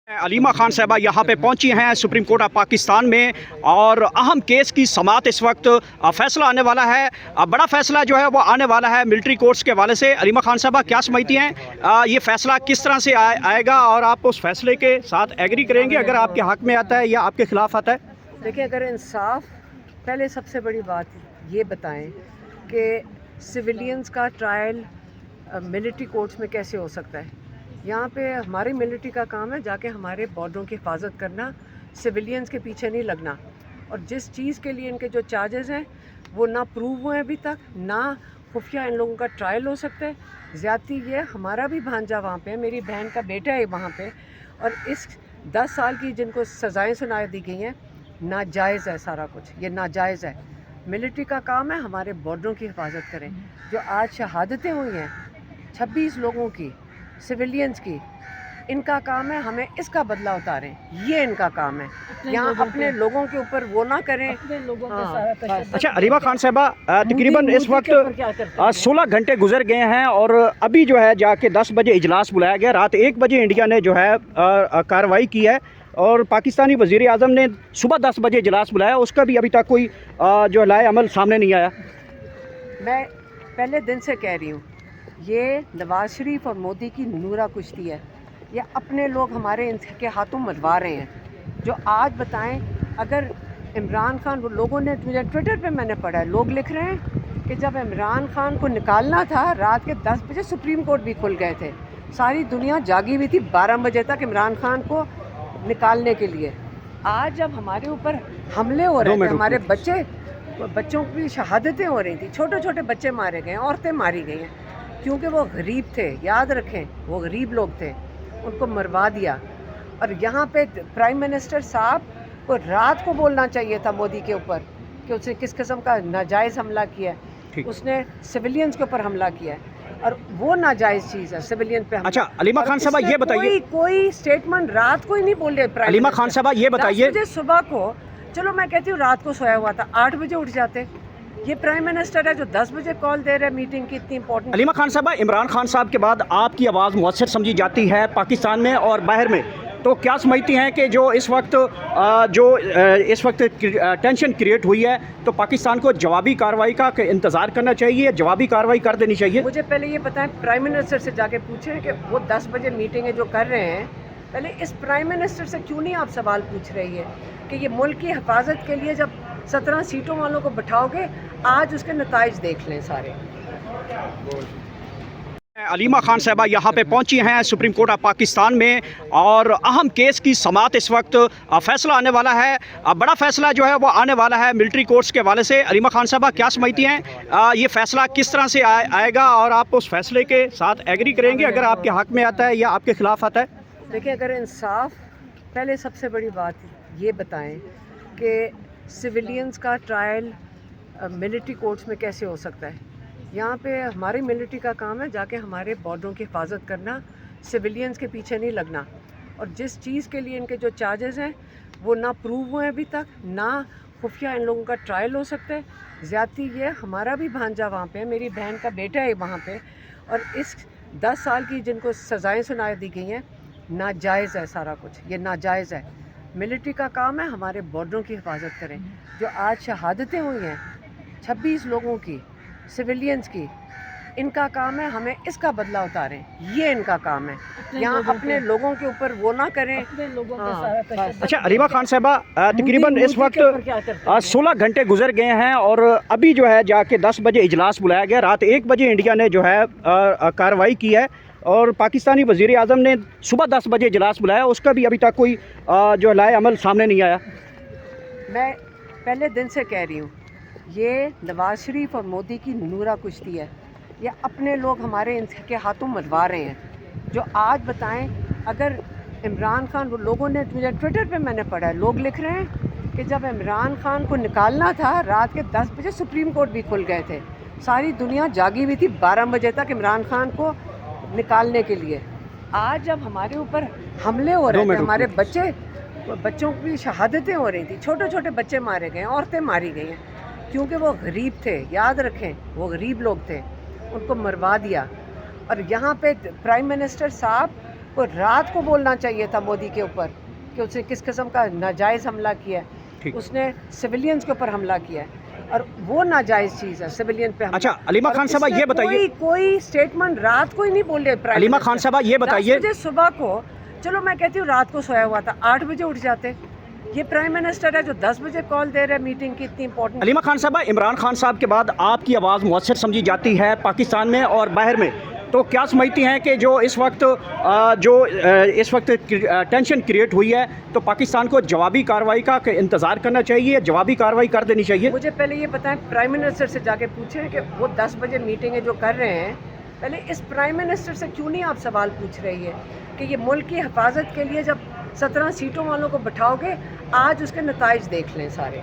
अलीमा खान साहबा यहाँ पे पहुँची हैं सुप्रीम कोर्ट ऑफ पाकिस्तान में और अहम केस की समाअत इस वक्त फ़ैसला आने वाला है। बड़ा फ़ैसला जो है वो आने वाला है मिलिट्री कोर्ट्स के हवाले से। अलीमा खान साहबा क्या समझती हैं ये फ़ैसला किस तरह से आएगा और आप उस फैसले के साथ एग्री करेंगे अगर आपके हक़ में आता है या आपके ख़िलाफ़ आता है? देखिए, अगर इंसाफ, पहले सबसे बड़ी बात ये बताएं कि सिविलियंस का ट्रायल मिलिट्री कोर्ट्स में कैसे हो सकता है। यहाँ पे हमारी मिलिट्री का काम है जाके हमारे बॉर्डरों की हिफाजत करना, सिविलियंस के पीछे नहीं लगना। और जिस चीज़ के लिए इनके जो चार्जेस हैं वो ना प्रूव हुए अभी तक, ना खुफिया इन लोगों का ट्रायल हो सकता है। ज़्यादती ये, हमारा भी भांजा वहाँ पे है, मेरी बहन का बेटा है वहाँ पे, और इस 10 साल की जिनको सज़ाएँ सुना दी गई हैं, नाजायज़ है सारा कुछ, ये नाजायज़ है। मिलिट्री का काम है हमारे बॉर्डरों की हिफाजत करें। जो आज शहादतें हुई हैं 26 लोगों की, सिविलियंस की, इनका काम है हमें इसका बदला उतारें, ये इनका काम है। यहाँ अपने लोगों के ऊपर वो ना करें। अच्छा, अलीमा खान साहबा, तकरीबन इस वक्त 16 घंटे गुजर गए हैं और अभी जो है जाके 10 बजे इजलास बुलाया गया। रात 1 बजे इंडिया ने जो है कार्रवाई की है और पाकिस्तानी वज़ीर आज़म ने सुबह 10 बजे इजलास बुलाया, उसका भी अभी तक कोई जो लाए अमल सामने नहीं आया। मैं पहले दिन से कह रही हूँ, ये नवाज़ शरीफ और मोदी की नूरा कुश्ती है। ये अपने लोग हमारे इनके हाथों मरवा रहे हैं। जो आज बताएं, अगर इमरान खान, वो लोगों ने, मुझे ट्विटर पे मैंने पढ़ा है, लोग लिख रहे हैं कि जब इमरान खान को निकालना था रात के 10 बजे सुप्रीम कोर्ट भी खुल गए थे, सारी दुनिया जागी हुई थी 12 बजे तक इमरान खान को निकालने के लिए। आज जब हमारे ऊपर हमले हो रहे थे, हमारे बच्चों की शहादतें हो रही थी, छोटे छोटे बच्चे मारे गए, औरतें मारी गई हैं, क्योंकि वो गरीब थे। याद रखें, वो गरीब लोग थे, उनको मरवा दिया। और यहाँ पे प्राइम मिनिस्टर साहब को रात को बोलना चाहिए था मोदी के ऊपर कि उसने किस किस्म का नाजायज़ हमला किया है। उसने सिविलियंस के ऊपर हमला किया है और वो नाजायज़ चीज़ है सिविलियन पे हमला। अच्छा, अलीमा खान साहबा ये बताइए, कोई स्टेटमेंट रात को ही नहीं बोल रहे। अलीमा खान साहबा ये बताइए, 10 बजे सुबह को, चलो मैं कहती हूँ रात को सोया हुआ था, 8 बजे उठ जाते। ये प्राइम मिनिस्टर है जो 10 बजे कॉल दे रहे हैं मीटिंग की, इतनी इंपॉर्टेंट। अलीमा खान साहबा, इमरान खान साहब के बाद आपकी आवाज़ मुअस्सर समझी जाती है पाकिस्तान में और बाहर में, तो क्या समझती हैं कि जो इस वक्त टेंशन क्रिएट हुई है, तो पाकिस्तान को जवाबी कार्रवाई का इंतज़ार करना चाहिए, जवाबी कार्रवाई कर देनी चाहिए? मुझे पहले ये बताएं, प्राइम मिनिस्टर से जाके पूछें कि वो 10 बजे मीटिंगें जो कर रहे हैं, पहले इस प्राइम मिनिस्टर से क्यों नहीं आप सवाल पूछ रही है कि ये मुल्क की हिफाजत के लिए जब 17 सीटों वालों को बिठाओगे, आज उसके नताइज देख लें सारे। अलीमा खान साहबा यहाँ पे पहुँची हैं सुप्रीम कोर्ट ऑफ पाकिस्तान में और अहम केस की समाअत इस वक्त फ़ैसला आने वाला है। बड़ा फ़ैसला जो है वो आने वाला है मिलिट्री कोर्ट्स के हवाले से। अलीमा खान साहबा क्या समझती हैं ये फ़ैसला किस तरह से आएगा और आप उस फैसले के साथ एग्री करेंगे अगर आपके हक़ में आता है या आपके ख़िलाफ़ आता है? देखिए, अगर इंसाफ, पहले सबसे बड़ी बात ये बताएं कि सिविलियंस का ट्रायल मिलिट्री कोर्ट्स में कैसे हो सकता है। यहाँ पे हमारी मिलिट्री का काम है जाके हमारे बॉर्डरों की हिफाजत करना, सिविलियंस के पीछे नहीं लगना। और जिस चीज़ के लिए इनके जो चार्जेस हैं वो ना प्रूव हुए अभी तक, ना खुफिया इन लोगों का ट्रायल हो सकता है। ज़्यादती ये, हमारा भी भांजा वहाँ पे है, मेरी बहन का बेटा है वहाँ पे, और इस 10 साल की जिनको सज़ाएँ सुना दी गई हैं, नाजायज़ है सारा कुछ, ये नाजायज़ है। मिलिट्री का काम है हमारे बॉर्डरों की हिफाजत करें। जो आज शहादतें हुई हैं 26 लोगों की, सिविलियंस की, इनका काम है हमें इसका बदला उतारें, ये इनका काम है। यहाँ अपने लोगों के ऊपर वो ना करें। अच्छा, अलीमा खान साहबा, तकरीबन इस वक्त 16 घंटे गुजर गए हैं और अभी जो है जाके 10 बजे इजलास बुलाया गया। रात 1 बजे इंडिया ने जो है कार्रवाई की है और पाकिस्तानी वज़ीर आज़म ने सुबह 10 बजे इजलास बुलाया, उसका भी अभी तक कोई जो लाए अमल सामने नहीं आया। मैं पहले दिन से कह रही हूँ, ये नवाज़ शरीफ और मोदी की नूरा कुश्ती है। ये अपने लोग हमारे इनके हाथों मरवा रहे हैं। जो आज बताएं, अगर इमरान खान, वो लोगों ने, मुझे ट्विटर पे मैंने पढ़ा है, लोग लिख रहे हैं कि जब इमरान खान को निकालना था रात के 10 बजे सुप्रीम कोर्ट भी खुल गए थे, सारी दुनिया जागी हुई थी 12 बजे तक इमरान खान को निकालने के लिए। आज जब हमारे ऊपर हमले हो रहे थे, हमारे बच्चों की शहादतें हो रही थी, छोटे छोटे बच्चे मारे गए, औरतें मारी गई हैं, क्योंकि वो गरीब थे। याद रखें, वो गरीब लोग थे, उनको मरवा दिया। और यहाँ पे प्राइम मिनिस्टर साहब کو رات کو بولنا چاہیے تھا مودی کے اوپر کہ اس نے کس قسم کا ناجائز حملہ کیا ہے. اس نے سویلینز کے اوپر حملہ کیا ہے اور وہ ناجائز چیز ہے سویلین پہ. اچھا علیمہ خان صاحبہ یہ بتائیے, کوئی اسٹیٹمنٹ رات کو ہی نہیں بولے. علیمہ خان صاحبہ یہ بتائیے, 10 بجے صبح کو, چلو میں کہتی ہوں رات کو سویا ہوا تھا, 8 بجے اٹھ جاتے. یہ پرائم منسٹر ہے جو 10 بجے کال دے رہا ہے میٹنگ کی اتنی امپورٹنٹ. علیمہ خان صاحبہ عمران خان صاحب کے بعد آپ کی آواز مؤثر سمجھی جاتی ہے پاکستان میں اور باہر میں, تو کیا سمجھتی ہیں کہ جو اس وقت ٹینشن کریٹ ہوئی ہے تو پاکستان کو جوابی کارروائی کا انتظار کرنا چاہیے, جوابی کارروائی کر دینی چاہیے؟ مجھے پہلے یہ بتائیں, پرائم منسٹر سے جا کے پوچھیں کہ وہ 10 بجے میٹنگیں جو کر رہے ہیں, پہلے اس پرائم منسٹر سے کیوں نہیں آپ سوال پوچھ رہی ہے کہ یہ ملک کی حفاظت کے لیے جب 17 سیٹوں والوں کو بٹھاؤ گے, آج اس کے نتائج دیکھ لیں سارے.